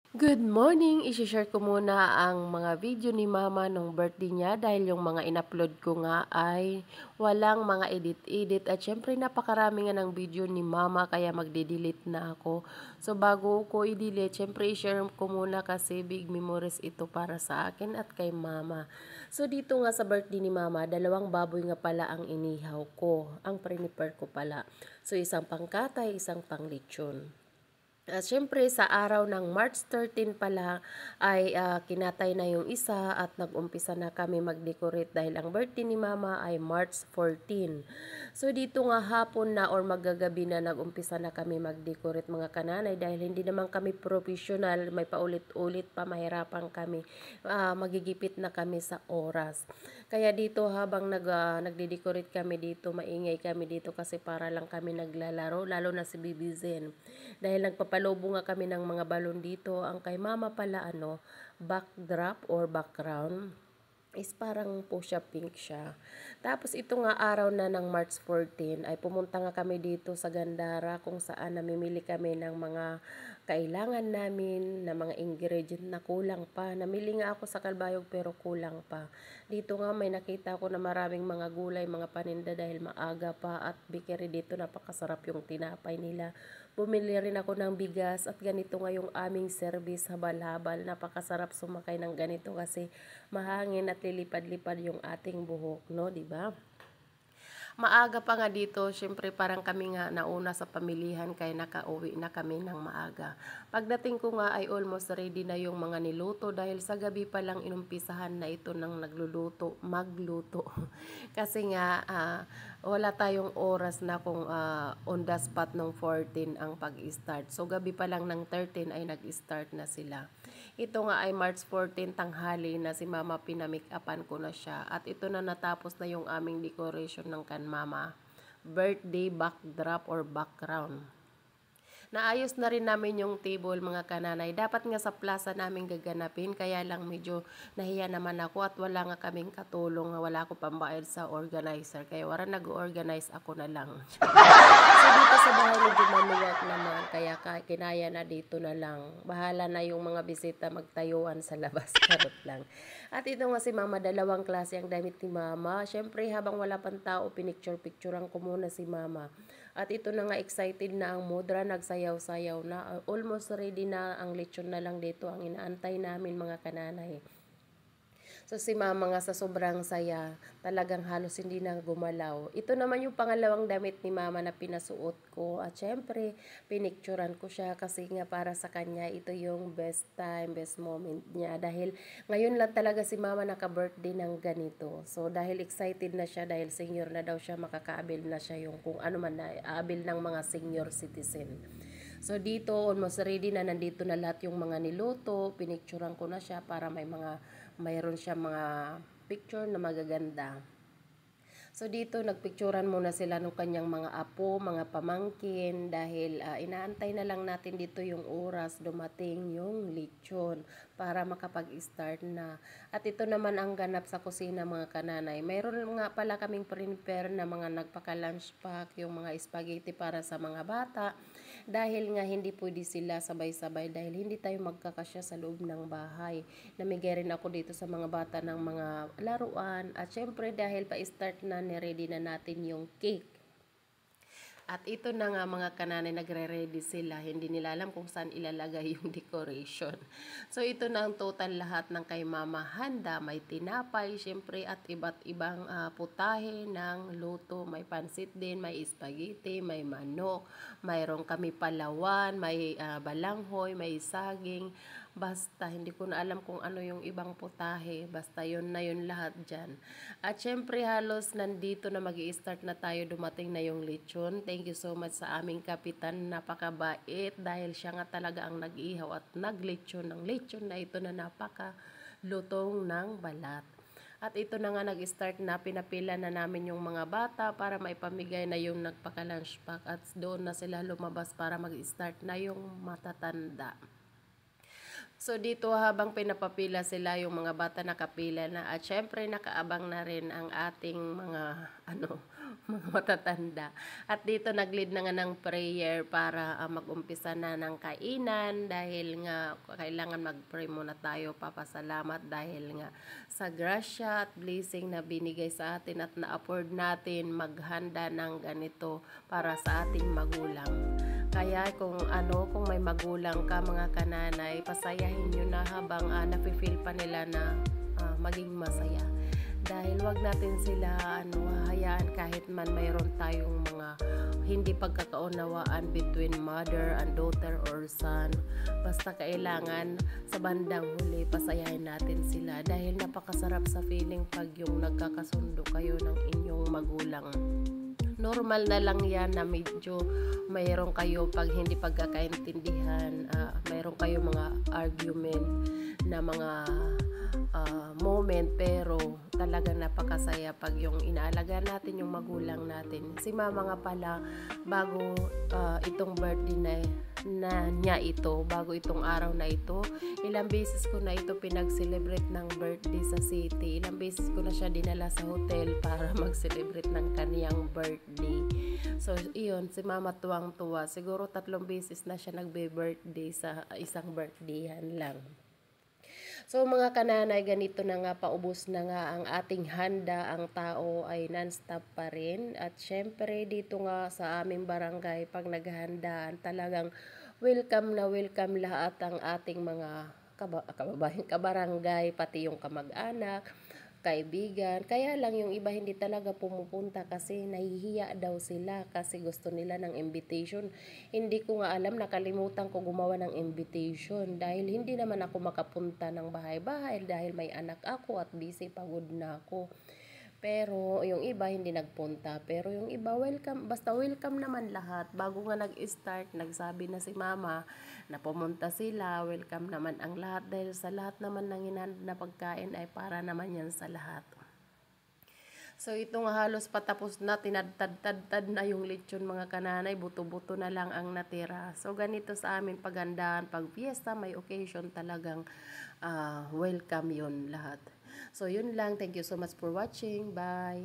Good morning! I-share ko muna ang mga video ni mama nung birthday niya dahil yung mga in-upload ko nga ay walang mga edit-edit at syempre napakarami nga ng video ni mama kaya magde-delete na ako. So bago ko i-delete, syempre i-share ko muna kasi big memories ito para sa akin at kay mama. So dito nga sa birthday ni mama, dalawang baboy nga pala ang inihaw ko, ang prepare ko pala. So isang pangkatay, isang panglitsyon. Siyempre sa araw ng March 13 pala ay kinatay na yung isa at nag-umpisa na kami mag-decorate dahil ang birthday ni mama ay March 14. So dito nga hapon na or magagabi na nag-umpisa na kami mag-decorate mga kananay dahil hindi naman kami professional, may paulit-ulit pa, mahirapan kami, magigipit na kami sa oras. Kaya dito habang nagde-decorate kami dito, maingay kami dito kasi para lang kami naglalaro, lalo na si Bibi Zen. Dahil nagpapalobo nga kami ng mga balon dito, ang kay mama pala backdrop or background is parang po siya pink siya. Tapos ito nga araw na ng March 14 ay pumunta nga kami dito sa Gandara kung saan namimili kami ng mga kailangan namin na mga ingredient na kulang pa. Namili nga ako sa Kalbayog pero kulang pa. Dito nga may nakita ko na maraming mga gulay, mga paninda dahil maaga pa at bikeri dito napakasarap yung tinapay nila. Bumili rin ako ng bigas at ganito nga yung aming service habal-habal. Napakasarap sumakay ng ganito kasi mahangin at lilipad-lipad yung ating buhok, no, 'di ba? Maaga pa nga dito, syempre parang kami nga nauna sa pamilihan kaya nakauwi na kami ng maaga. Pagdating ko nga ay almost ready na yung mga niluto dahil sa gabi pa lang inumpisahan na ito ng magluto. Kasi nga wala tayong oras na kung on the spot ng 14 ang pag-start. So gabi pa lang ng 13 ay nag-start na sila. Ito nga ay March 14 tanghali na si mama pinamake-upan ko na siya. At ito na natapos na yung aming decoration ng kan mama. Birthday backdrop or background. Naayos na rin namin yung table mga kananay. Dapat nga sa plaza namin gaganapin kaya lang medyo nahiya naman ako at wala nga kaming katulong. Wala ko pambayad sa organizer kaya wala nag-organize ako na lang. So dito sa bahay medyo maluwag naman kaya kinaya na dito na lang. Bahala na yung mga bisita magtayuan sa labas. Charot lang. At ito nga si mama, dalawang klase ang damit ni mama. Syempre habang wala pang tao, pinicture-picturean ko muna si mama. At ito na nga excited na ang mudra, nagsayaw-sayaw na. Almost ready na ang lechon na lang dito ang inaantay namin mga kananay. So si mama nga sa sobrang saya, talagang halos hindi na gumalaw. Ito naman yung pangalawang damit ni mama na pinasuot ko. At syempre, pinicturan ko siya kasi nga para sa kanya, ito yung best time, best moment niya. Dahil ngayon lang talaga si mama naka-birthday ng ganito. So dahil excited na siya, dahil senior na daw siya, makakaabil na siya yung kung ano man na aabil ng mga senior citizen. So dito, almost ready na, nandito na lahat yung mga niluto, pinicturan ko na siya para mayroon siya mga picture na magaganda. So dito nagpicturan muna sila ng kanyang mga apo, mga pamangkin dahil inaantay na lang natin dito yung oras dumating yung lechon para makapag-start na. At ito naman ang ganap sa kusina mga kananay. Mayroon nga pala kaming prepare na mga nagpaka-lunch pack, yung mga spaghetti para sa mga bata. Dahil nga hindi pwede sila sabay-sabay dahil hindi tayo magkakasya sa loob ng bahay. Namigay rin ako dito sa mga bata ng mga laruan at syempre dahil pa-start na ni-ready na natin yung cake. At ito na nga mga kananay, nagre-ready sila. Hindi nila alam kung saan ilalagay yung decoration. So ito na ang total lahat ng kay mama handa. May tinapay, syempre, at iba't ibang putahe ng luto. May pansit din, may spaghetti, may manok, mayroon kami palawan, may balanghoy, may saging. Basta, hindi ko na alam kung ano yung ibang putahe. Basta yun na yun lahat dyan. At syempre halos nandito na mag-i-start na tayo, dumating na yung lechon. Thank you so much sa aming kapitan, napakabait dahil siya nga talaga ang nag-ihaw at naglechon ng lechon na ito na napaka-lutong ng balat. At ito na nga nag-start na, pinapila na namin yung mga bata para maipamigay na yung nagpaka-lunch pack at doon na sila lumabas para mag-start na yung matatanda. So dito habang pinapapila sila yung mga bata nakapila na at syempre nakaabang na rin ang ating mga mga matatanda. At dito nag-lead na nga ng prayer para mag-umpisa na ng kainan dahil nga kailangan mag-pray muna tayo, papasalamat dahil nga sa grasya at blessing na binigay sa atin at na-afford natin maghanda ng ganito para sa ating magulang. Kaya kung may magulang ka mga kananay, pasayahin nyo na habang nafe-feel pa nila na maging masaya. Dahil wag natin sila hayaan kahit man mayroon tayong mga hindi pagkakaunawaan between mother and daughter or son. Basta kailangan sa bandang huli pasayahin natin sila dahil napakasarap sa feeling pag yung nagkakasundo kayo ng inyong magulang. Normal na lang yan na medyo mayroon kayo pag hindi pagkakaintindihan, mayroon kayo mga argument na mga moment, pero talagang napakasaya pag yung inaalagaan natin yung magulang natin. Si mama nga pala, bago itong birthday bago itong araw na ito, ilang beses ko na ito pinag-celebrate ng birthday sa city. Ilang beses ko na siya dinala sa hotel para mag-celebrate ng kaniyang birthday. So, iyon, si mama tuwang-tuwa. Siguro 3 beses na siya nagbe-birthday sa isang birthdayan lang. So mga kananay, ganito na nga, paubos na nga ang ating handa. Ang tao ay non-stop pa rin. At syempre dito nga sa aming barangay, pag naghahandaan, talagang welcome na welcome lahat ang ating mga kababayan, kabarangay, pati yung kamag-anak, kaibigan. Kaya lang yung iba hindi talaga pumupunta kasi nahihiya daw sila kasi gusto nila ng invitation. Hindi ko nga alam, nakalimutan ko gumawa ng invitation dahil hindi naman ako makapunta ng bahay-bahay dahil may anak ako at busy, pagod na ako. Pero yung iba hindi nagpunta, pero yung iba welcome, basta welcome naman lahat. Bago nga nag-start, nagsabi na si mama na pumunta sila, welcome naman ang lahat dahil sa lahat naman ng hinanda na pagkain ay para naman yan sa lahat. So ito nga halos patapos na, tinadtad-tad na yung lechon mga kananay, buto-buto na lang ang natira. So ganito sa amin paghandaan, pag fiesta, may occasion, talagang welcome yun lahat. So yun lang, thank you so much for watching, bye!